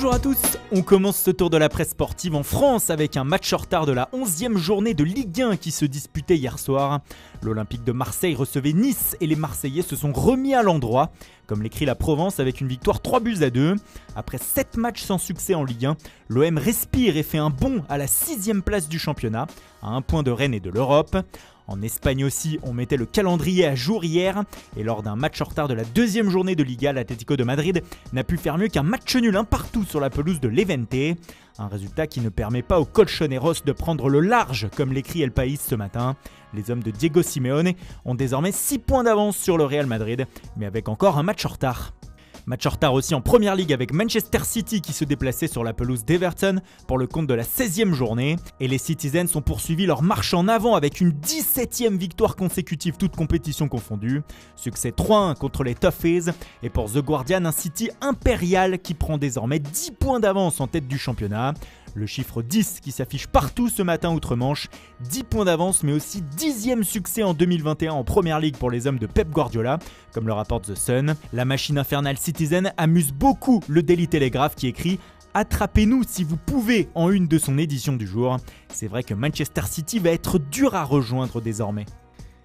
Bonjour à tous, on commence ce tour de la presse sportive en France avec un match en retard de la 11e journée de Ligue 1 qui se disputait hier soir. L'Olympique de Marseille recevait Nice et les Marseillais se sont remis à l'endroit, comme l'écrit la Provence avec une victoire 3-2. Après 7 matchs sans succès en Ligue 1, l'OM respire et fait un bond à la 6e place du championnat, à 1 point de Rennes et de l'Europe. En Espagne aussi, on mettait le calendrier à jour hier et lors d'un match en retard de la 2e journée de Liga, l'Atlético de Madrid n'a pu faire mieux qu'un match nul un partout sur la pelouse de Levante. Un résultat qui ne permet pas aux colchoneros de prendre le large, comme l'écrit El País ce matin. Les hommes de Diego Simeone ont désormais 6 points d'avance sur le Real Madrid, mais avec encore un match en retard. Match en retard aussi en Première Ligue avec Manchester City qui se déplaçait sur la pelouse d'Everton pour le compte de la 16e journée. Et les Citizens ont poursuivi leur marche en avant avec une 17e victoire consécutive, toutes compétitions confondues. Succès 3-1 contre les Toffees. Et pour The Guardian, un City impérial qui prend désormais 10 points d'avance en tête du championnat. Le chiffre 10 qui s'affiche partout ce matin outre-Manche, 10 points d'avance mais aussi 10e succès en 2021 en Première Ligue pour les hommes de Pep Guardiola, comme le rapporte The Sun. La machine infernale Citizen amuse beaucoup le Daily Telegraph qui écrit « Attrapez-nous si vous pouvez » en une de son édition du jour. C'est vrai que Manchester City va être dur à rejoindre désormais.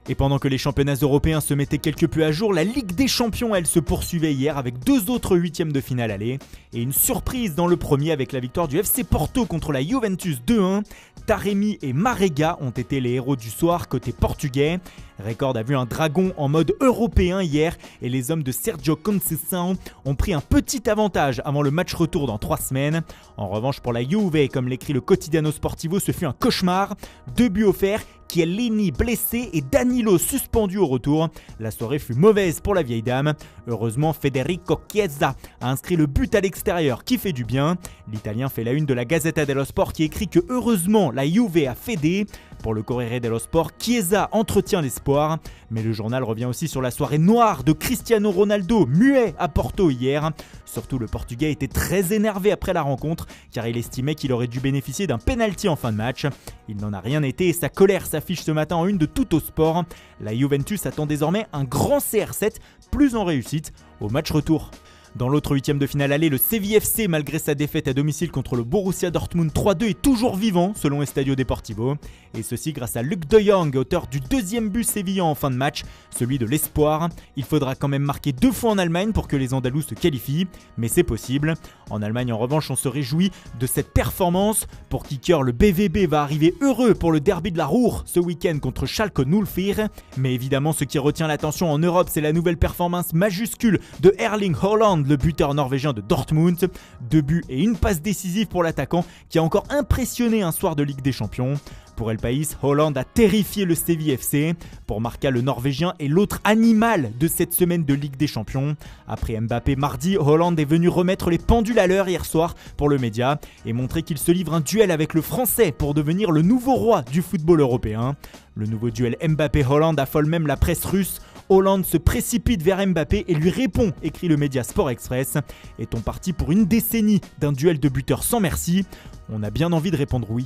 Et pendant que les championnats européens se mettaient quelque peu à jour, la Ligue des Champions, elle, se poursuivait hier avec 2 autres huitièmes de finale aller. Et une surprise dans le premier avec la victoire du FC Porto contre la Juventus 2-1. Taremi et Marega ont été les héros du soir côté portugais. Record a vu un dragon en mode européen hier et les hommes de Sergio Conceição ont pris un petit avantage avant le match retour dans 3 semaines. En revanche pour la Juve, comme l'écrit le Quotidiano Sportivo, ce fut un cauchemar. 2 buts offerts, Chiellini blessé et Danilo suspendu au retour. La soirée fut mauvaise pour la vieille dame. Heureusement, Federico Chiesa a inscrit le but à l'extérieur qui fait du bien. L'Italien fait la une de la Gazzetta dello Sport qui écrit que heureusement la Juve a fédé. Pour le Corriere dello Sport, Chiesa entretient l'espoir. Mais le journal revient aussi sur la soirée noire de Cristiano Ronaldo, muet à Porto hier. Surtout le Portugais était très énervé après la rencontre car il estimait qu'il aurait dû bénéficier d'un penalty en fin de match. Il n'en a rien été et sa colère s'affiche ce matin en une de Tutto Sport. La Juventus attend désormais un grand CR7 plus en réussite au match retour. Dans l'autre huitième de finale aller, le Séville FC, malgré sa défaite à domicile contre le Borussia Dortmund 3-2, est toujours vivant selon Estadio Deportivo. Et ceci grâce à Luc de Jong, auteur du 2e but sévillan en fin de match, celui de l'espoir. Il faudra quand même marquer 2 fois en Allemagne pour que les Andalous se qualifient, mais c'est possible. En Allemagne, en revanche, on se réjouit de cette performance. Pour Kicker, le BVB va arriver heureux pour le derby de la Ruhr ce week-end contre Schalke 04. Mais évidemment, ce qui retient l'attention en Europe, c'est la nouvelle performance majuscule de Erling Haaland, le buteur norvégien de Dortmund. 2 buts et une passe décisive pour l'attaquant qui a encore impressionné un soir de Ligue des Champions. Pour El País, Haaland a terrifié le Séville FC. Pour Marca, le Norvégien est l'autre animal de cette semaine de Ligue des Champions. Après Mbappé mardi, Haaland est venu remettre les pendules à l'heure hier soir pour le média et montrer qu'il se livre un duel avec le Français pour devenir le nouveau roi du football européen. Le nouveau duel Mbappé-Haaland affole même la presse russe. Haaland se précipite vers Mbappé et lui répond, écrit le média Sport Express. Est-on parti pour une décennie d'un duel de buteurs sans merci ? On a bien envie de répondre oui.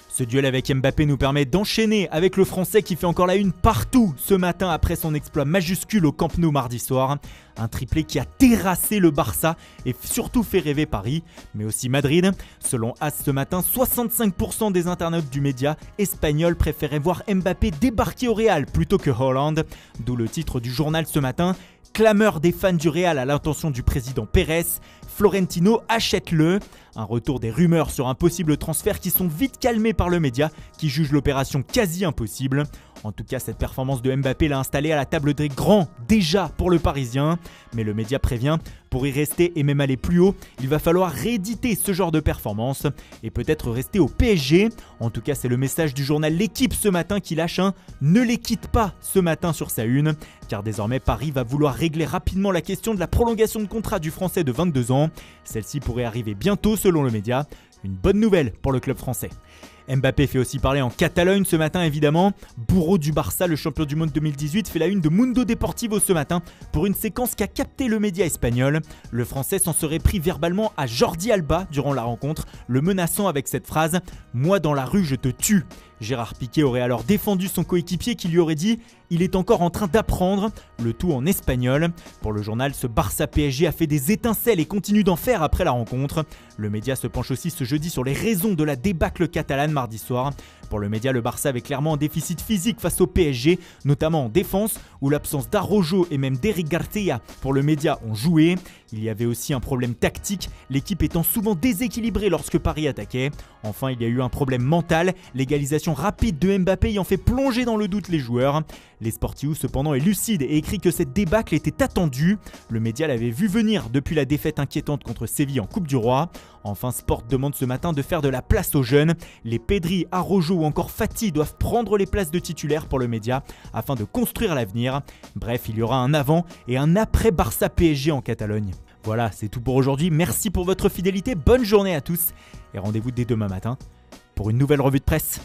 Ce duel avec Mbappé nous permet d'enchaîner avec le Français qui fait encore la une partout ce matin après son exploit majuscule au Camp Nou mardi soir. Un triplé qui a terrassé le Barça et surtout fait rêver Paris, mais aussi Madrid. Selon AS ce matin, 65% des internautes du média espagnol préféraient voir Mbappé débarquer au Real plutôt que Haaland. D'où le titre du journal ce matin. Clameur des fans du Real à l'intention du président Pérez, Florentino achète-le. Un retour des rumeurs sur un possible transfert qui sont vite calmées par le média qui juge l'opération quasi impossible. En tout cas, cette performance de Mbappé l'a installé à la table des grands déjà pour le Parisien. Mais le média prévient, pour y rester et même aller plus haut, il va falloir rééditer ce genre de performance et peut-être rester au PSG. En tout cas, c'est le message du journal L'Équipe ce matin qui lâche un « Ne les quitte pas » ce matin sur sa une. Car désormais, Paris va vouloir régler rapidement la question de la prolongation de contrat du Français de 22 ans. Celle-ci pourrait arriver bientôt selon le média. Une bonne nouvelle pour le club français. Mbappé fait aussi parler en Catalogne ce matin évidemment. Bourreau du Barça, le champion du monde 2018, fait la une de Mundo Deportivo ce matin pour une séquence qui a capté le média espagnol. Le Français s'en serait pris verbalement à Jordi Alba durant la rencontre, le menaçant avec cette phrase « Moi dans la rue je te tue ». Gérard Piqué aurait alors défendu son coéquipier qui lui aurait dit « Il est encore en train d'apprendre », le tout en espagnol. Pour le journal, ce Barça-PSG a fait des étincelles et continue d'en faire après la rencontre. Le média se penche aussi ce jeudi sur les raisons de la débâcle catalane mardi soir. Pour le média, le Barça avait clairement un déficit physique face au PSG, notamment en défense, où l'absence d'Araujo et même d'Eric Garcia pour le média ont joué. Il y avait aussi un problème tactique, l'équipe étant souvent déséquilibrée lorsque Paris attaquait. Enfin, il y a eu un problème mental, l'égalisation rapide de Mbappé ayant fait plonger dans le doute les joueurs. Les Sportivo cependant est lucide et écrit que cette débâcle était attendue. Le média l'avait vu venir depuis la défaite inquiétante contre Séville en Coupe du Roi. Enfin, Sport demande ce matin de faire de la place aux jeunes. Les Pedri, Araujo ou encore Fati doivent prendre les places de titulaires pour le média afin de construire l'avenir. Bref, il y aura un avant et un après Barça PSG en Catalogne. Voilà, c'est tout pour aujourd'hui. Merci pour votre fidélité, bonne journée à tous et rendez-vous dès demain matin pour une nouvelle revue de presse.